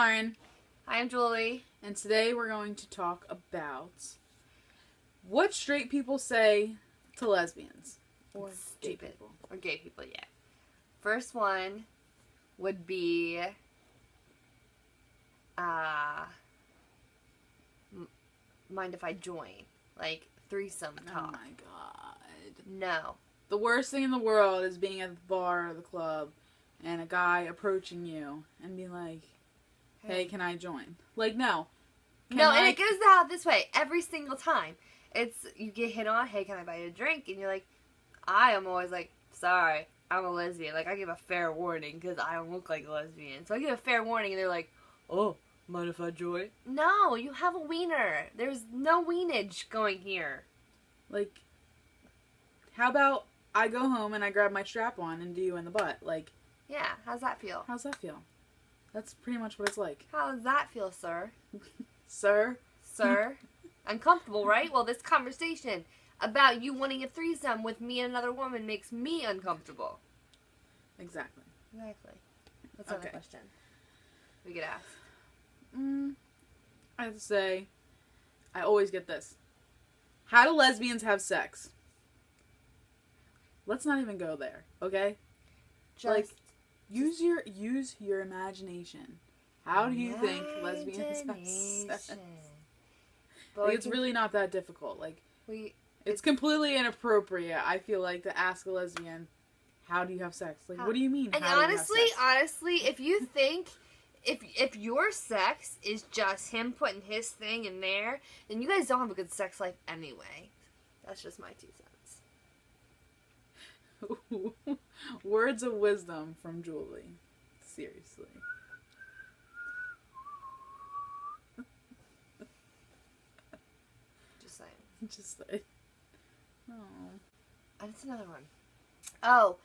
Lauren. Hi, I'm Julie. And today we're going to talk about what straight people say to lesbians. Or gay people. Or gay people, yeah. First one would be, mind if I join? Like, threesome talk. Oh my god. No. The worst thing in the world is being at the bar or the club and a guy approaching you and being like, hey, can I join? Like, no. And it goes out this way every single time. It's, you get hit on, hey, can I buy you a drink? And you're like, I am always like, sorry, I'm a lesbian. Like, I give a fair warning because I don't look like a lesbian. So I give a fair warning and they're like, oh, mind if I join? No, you have a wiener. There's no weenage going here. Like, how about I go home and I grab my strap on and do you in the butt? Like, yeah, how's that feel? How's that feel? That's pretty much what it's like. How does that feel, sir? Sir? Sir? Uncomfortable, right? Well, this conversation about you wanting a threesome with me and another woman makes me uncomfortable. Exactly. What's another question we get asked? I have to say, I always get this. How do lesbians have sex? Let's not even go there, okay? Use your imagination. How do you think lesbians have sex? Like, it's really not that difficult. Like, it's completely inappropriate, I feel like, to ask a lesbian, how do you have sex? Like, what do you mean? And honestly, if you think, if your sex is just him putting his thing in there, then you guys don't have a good sex life anyway. That's just my 2 cents. Words of wisdom from Julie. Seriously. Just saying. Oh. That's another one. Oh,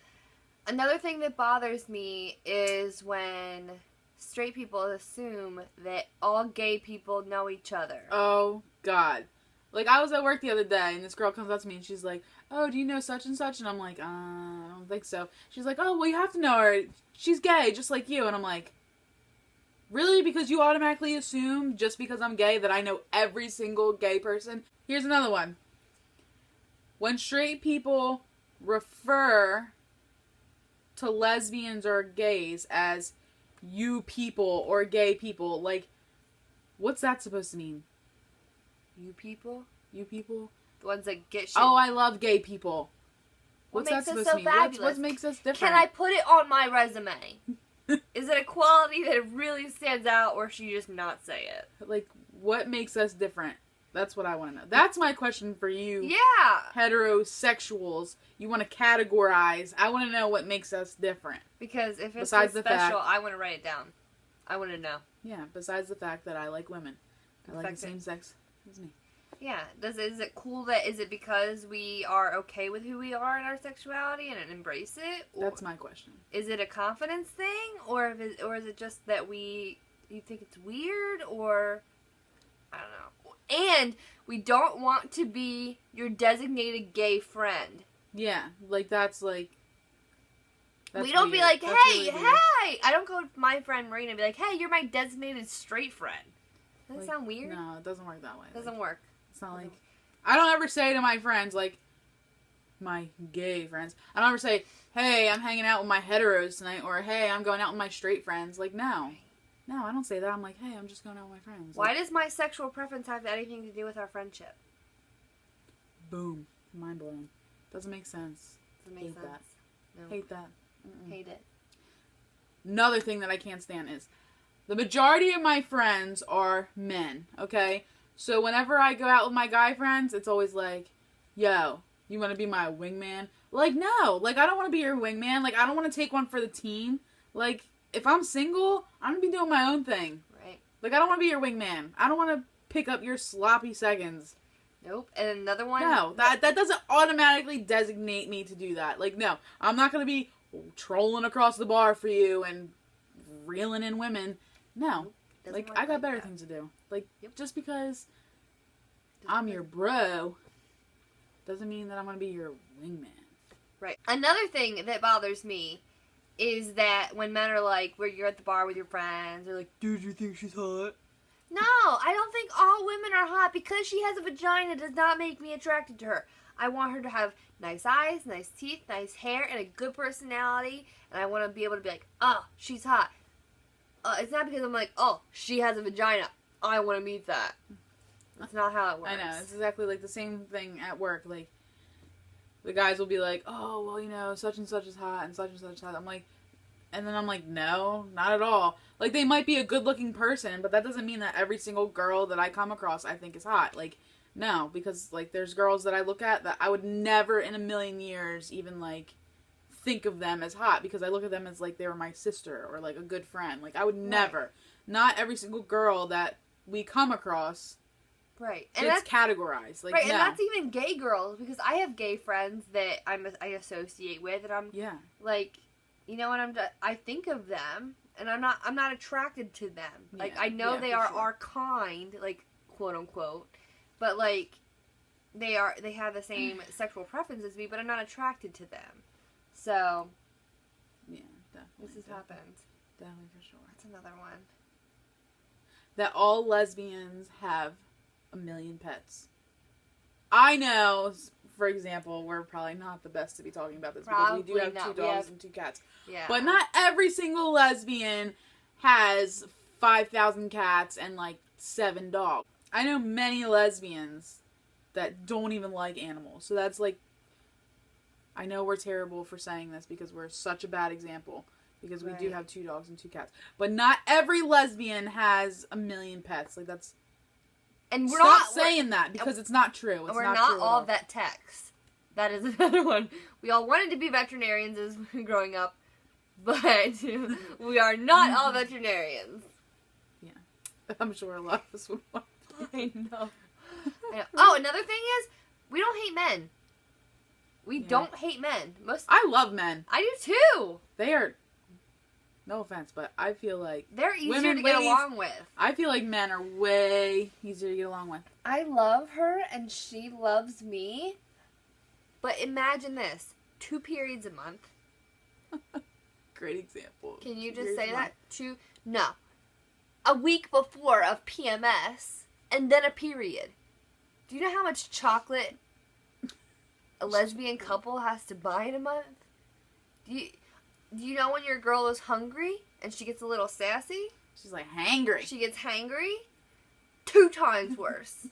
another thing that bothers me is when straight people assume that all gay people know each other. Oh, God. Like, I was at work the other day, and this girl comes up to me, and she's like, oh, do you know such and such? And I'm like, I don't think so. She's like, oh, well, you have to know her. She's gay, just like you. And I'm like, really? Because you automatically assume, just because I'm gay, that I know every single gay person? Here's another one. When straight people refer to lesbians or gays as you people or gay people, like, what's that supposed to mean? You people? You people? The ones that get shit. Oh, I love gay people. What's that supposed to mean? What makes us different? Can I put it on my resume? Is it a quality that really stands out, or should you just not say it? Like, what makes us different? That's what I want to know. That's my question for you. Yeah. Heterosexuals. You want to categorize. I want to know what makes us different. Because if it's special, I want to write it down. I want to know. Yeah, besides the fact that I like women. I like the same sex as me. Yeah. Is it cool that, is it because we are okay with who we are in our sexuality and embrace it? Or that's my question. Is it a confidence thing? Or is it just that you think it's weird? Or, I don't know. And we don't want to be your designated gay friend. Yeah, like that's we don't weird. Be like, that's hey, really hey! I don't go to my friend Marina and be like, hey, you're my designated straight friend. Doesn't that sound weird? No, it doesn't work that way. It doesn't work. It's not like, I don't ever say to my friends, like, my gay friends, I don't ever say, hey, I'm hanging out with my heteros tonight, or hey, I'm going out with my straight friends. Like, no. No, I don't say that. I'm like, hey, I'm just going out with my friends. Why does my sexual preference have anything to do with our friendship? Boom. Mind blown. Doesn't make sense. Doesn't make sense. That. No. Hate that. Hate it. Another thing that I can't stand is the majority of my friends are men, okay? So whenever I go out with my guy friends, it's always like, yo, you want to be my wingman? Like, no. Like, I don't want to be your wingman. Like, I don't want to take one for the team. Like, if I'm single, I'm going to be doing my own thing. Right. Like, I don't want to be your wingman. I don't want to pick up your sloppy seconds. Nope. And another one? No, that doesn't automatically designate me to do that. Like, no. I'm not going to be trolling across the bar for you and reeling in women. No. Nope. Like, I got better things to do. Like, just because I'm your bro doesn't mean that I'm going to be your wingman. Right. Another thing that bothers me is that when men are like, where you're at the bar with your friends, they're like, dude, you think she's hot? No, I don't think all women are hot. Because she has a vagina does not make me attracted to her. I want her to have nice eyes, nice teeth, nice hair, and a good personality. And I want to be able to be like, oh, she's hot. It's not because I'm like, oh, she has a vagina. I want to meet that. That's not how it works. I know. It's exactly like the same thing at work. Like, the guys will be like, oh, well, you know, such and such is hot and such is hot. I'm like, and then I'm like, no, not at all. Like, they might be a good-looking person, but that doesn't mean that every single girl that I come across I think is hot. Like, no, because, like, there's girls that I look at that I would never in a million years even, like, think of them as hot, because I look at them as, like, they were my sister or, like, a good friend. Like, I would never. Right. Not every single girl that we come across gets categorized. Like, right, no. And that's even gay girls, because I have gay friends that I associate with, and I'm, like, you know what, I think of them, and I'm not attracted to them. Like, I know they are our kind, like, quote unquote, but, like, they have the same sexual preference as me, but I'm not attracted to them. So, yeah, definitely. This has happened. Definitely, for sure. That's another one. That all lesbians have a million pets. I know, for example, we're probably not the best to be talking about this, because we do have 2 dogs and 2 cats. Yeah. But not every single lesbian has 5,000 cats and, like, 7 dogs. I know many lesbians that don't even like animals. So that's, like, I know we're terrible for saying this because we're such a bad example. Because we do have 2 dogs and 2 cats. But not every lesbian has a million pets. Like, that's... And we're Stop saying that, because it's not true. It's we're not not true all vets. That is another one. We all wanted to be veterinarians as growing up, but we are not all veterinarians. Yeah. I'm sure a lot of us would want to. I know. Oh, another thing is, we don't hate men. We don't hate men. I love men. I do too. They are... No offense, but I feel like... They're easier to get along with. I feel like men are way easier to get along with. I love her, and she loves me. But imagine this. 2 periods a month. Great example. Can you just say that? No. A week before of PMS, and then a period. Do you know how much chocolate a lesbian couple has to buy in a month? Do you know when your girl is hungry and she gets a little sassy? She's like hangry. She gets hangry? 2 times worse.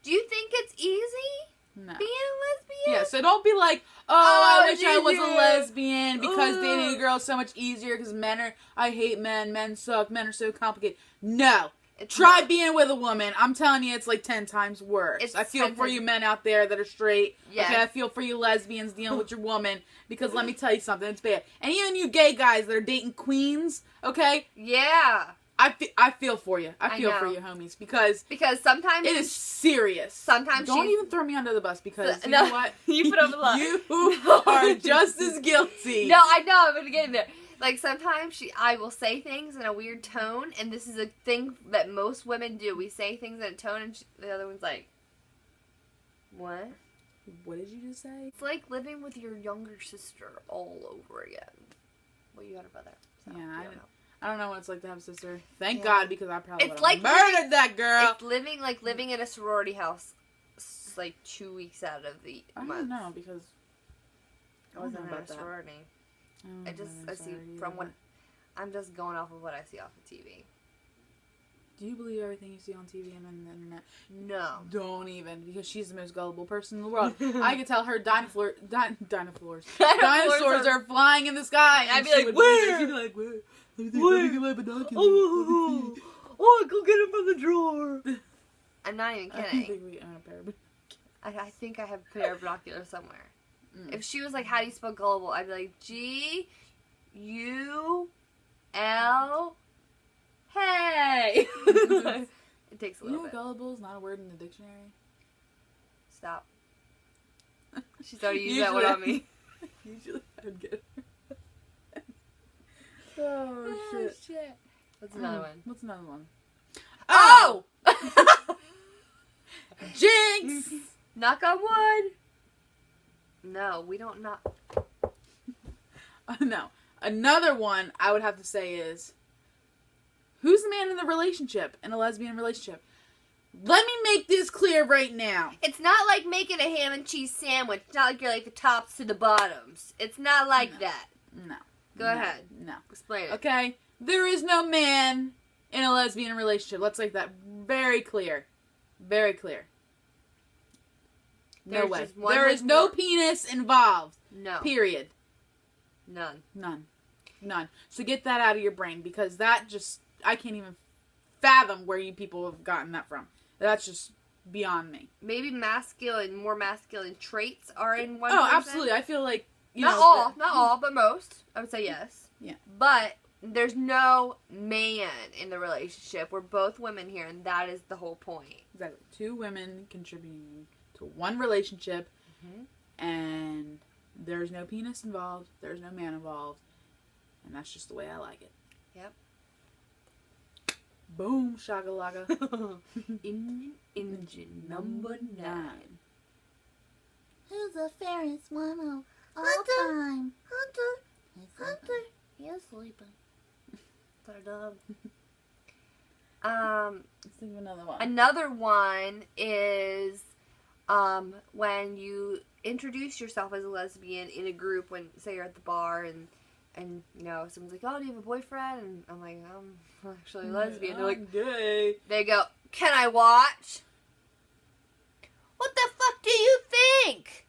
Do you think it's easy being a lesbian? Yeah, so don't be like, I wish I was a lesbian because dating a girl is so much easier because I hate men, men suck, men are so complicated. No. Try being with a woman. I'm telling you, it's like 10 times worse. I feel for you men out there that are straight. Yeah. Okay, I feel for you lesbians dealing with your woman, because let me tell you something, it's bad. And even you gay guys that are dating queens, okay? Yeah. I feel for you. I feel for you, homies, because sometimes it is serious. Sometimes don't even throw me under the bus, because you know what? You put up a lot. You are just as guilty. No, I know. I'm gonna get in there. Like, sometimes I will say things in a weird tone, and this is a thing that most women do. We say things in a tone, and the other one's like, what? What did you just say? It's like living with your younger sister all over again. Well, you got a brother. So yeah, I don't know what it's like to have a sister. Thank God, because I probably would have murdered that girl. It's living in a sorority house, like 2 weeks out of the month. I don't know, because I wasn't in a sorority. I see from what I'm just going off of what I see off of TV. Do you believe everything you see on TV and on the internet? No. Don't even, because she's the most gullible person in the world. I could tell her dinosaurs are flying in the sky. And I'd be like, where? She'd be like, where? Let me get my binoculars. Oh, go get them from the drawer. I'm not even kidding. I think we own a pair of binoculars. I think I have a pair of binoculars somewhere. If she was like, how do you spell gullible? I'd be like, G-U-L... Hey! It takes a little bit. Gullible is not a word in the dictionary? Stop. She's already used that one on me. Usually I'd get her. Oh, shit. What's another one? What's another one? Oh! Jinx! Knock on wood. No, we don't knock. No. Another one I would have to say is, who's the man in the relationship, in a lesbian relationship? Let me make this clear right now. It's not like making a ham and cheese sandwich. It's not like you're like the tops to the bottoms. It's not like that. No. Go ahead. No. Explain it. Okay? There is no man in a lesbian relationship. Let's make that very clear. Very clear. No way. There is no penis involved. No. Period. None. None. So get that out of your brain, because that just, I can't even fathom where you people have gotten that from. That's just beyond me. Maybe more masculine traits are in one Oh, person. absolutely. I feel like, not all, but most. I would say yes. Yeah. But there's no man in the relationship. We're both women here, and that is the whole point. Exactly. Two women contributing to one relationship, and there's no penis involved, there's no man involved, and that's just the way I like it. Yep. Boom, shakalaka. Engine number 9. Who's the fairest one of all time? Hunter. He's sleeping. Let's think of another one. Another one is when you introduce yourself as a lesbian in a group. When, say, you're at the bar and you know, someone's like, "Oh, do you have a boyfriend?" And I'm like, "I'm actually lesbian." They're like, gay. They go, "Can I watch?" What the fuck do you think?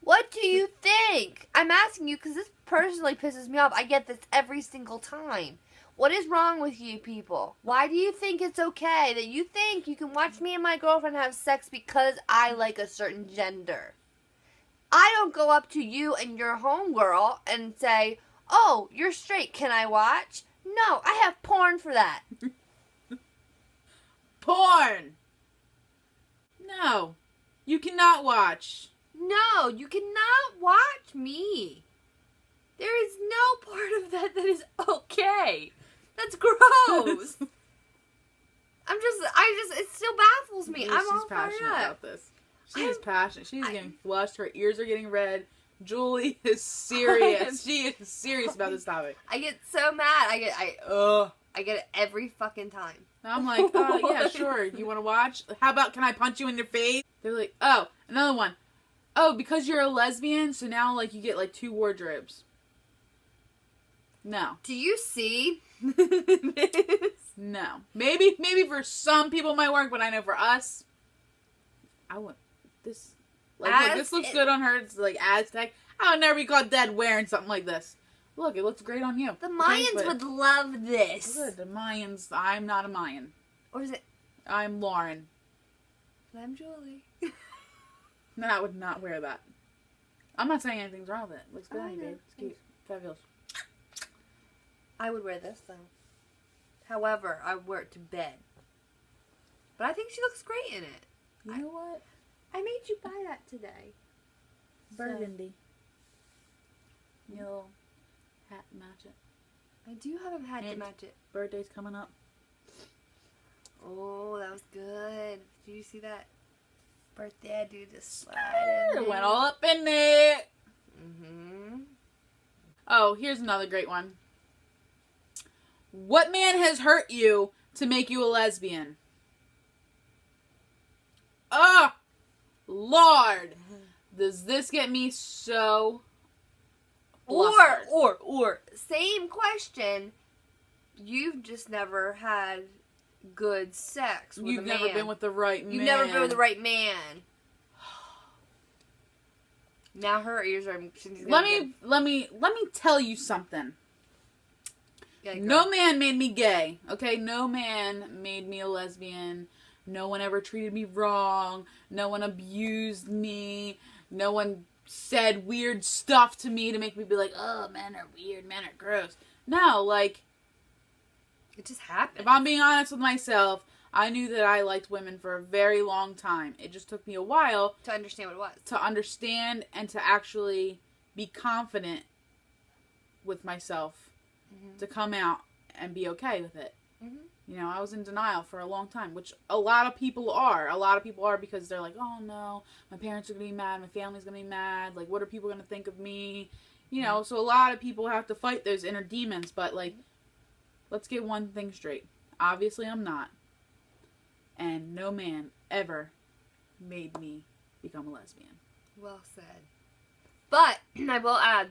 What do you think? I'm asking you because this personally pisses me off. I get this every single time. What is wrong with you people? Why do you think it's okay that you think you can watch me and my girlfriend have sex because I like a certain gender? I don't go up to you and your homegirl and say, "Oh, you're straight, can I watch?" No, I have porn for that. Porn! No. You cannot watch. No, you cannot watch me. There is no part of that that is okay. That's gross. It still baffles me. Yeah, I'm she's all passionate fired up. about this. She's passionate. She's getting flushed. Her ears are getting red. Julie is serious. She is serious about this topic. I get so mad. I get it every fucking time. I'm like, yeah, sure. You want to watch? How about, can I punch you in your face? They're like, oh, another one. Oh, because you're a lesbian, so now, like, you get, like, 2 wardrobes. No. Do you see this? No. Maybe for some people it might work, but I know for us, I want this. Like, look, this looks good on her. It's like Aztec. I would never be caught dead wearing something like this. Look, it looks great on you. The Mayans would love this. Good. The Mayans. I'm not a Mayan. Or is it? I'm Lauren. I'm Julie. No, I would not wear that. I'm not saying anything's wrong with it. It looks good on you, know. babe. It's cute. Fabulous. I would wear this, though. However, I would wear it to bed. But I think she looks great in it. You know what? I made you buy that today. Burgundy. Your little hat to match it. I do have a hat to match it. Birthday's coming up. Oh, that was good. Did you see that? Birthday, I do just slide in It went all up in there. Mm-hmm. Oh, here's another great one. What man has hurt you to make you a lesbian? Oh, Lord. Does this get me so flustered? Or, same question. You've just never had good sex with a man. You've never been with the right man. You've never been with the right man. Now her ears are... Let me tell you something. No man made me gay, okay? No man made me a lesbian. No one ever treated me wrong. No one abused me. No one said weird stuff to me to make me be like, oh, men are weird, men are gross. No, like... It just happened. If I'm being honest with myself, I knew that I liked women for a very long time. It just took me a while... To understand what it was. To understand and to actually be confident with myself. To come out and be okay with it. You know, I was in denial for a long time, which a lot of people are. A lot of people are because they're like, oh no, my parents are going to be mad, my family's going to be mad, like what are people going to think of me? You know, so a lot of people have to fight those inner demons, but, like, let's get one thing straight. Obviously, I'm not. And no man ever made me become a lesbian. Well said. But, I will add,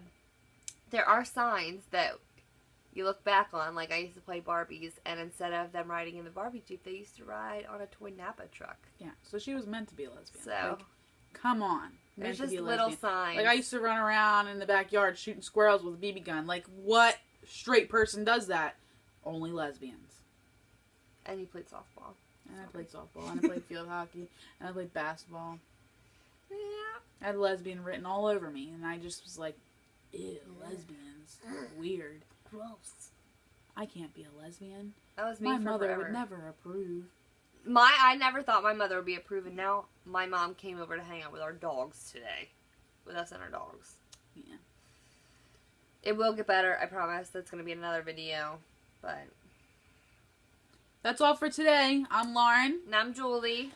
there are signs that you look back on. Like, I used to play Barbies, and instead of them riding in the Barbie Jeep, they used to ride on a toy Napa truck. Yeah, so she was meant to be a lesbian. So, like, come on. there's Meant to just be a little lesbian. signs. Like, I used to run around in the backyard shooting squirrels with a BB gun. Like, what straight person does that? Only lesbians. And you played softball. And I played softball, and I played field hockey, and I played basketball. Yeah. I had lesbian written all over me, and I just was like, ew, lesbians. Weird. Gross. I can't be a lesbian. That was me My for mother forever. would never approve. I never thought my mother would be approving. Now, my mom came over to hang out with our dogs today. With us and our dogs. Yeah. It will get better, I promise. That's going to be another video. But, That's all for today. I'm Lauren. and I'm Julie.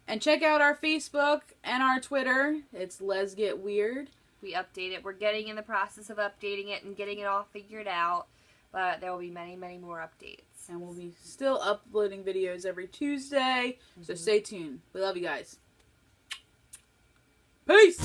And check out our Facebook and our Twitter. It's LEZGETWEIRD. We update it. We're getting in the process of updating it and getting it all figured out. But there will be many, many more updates. And we'll be still uploading videos every Tuesday. So stay tuned. We love you guys. Peace!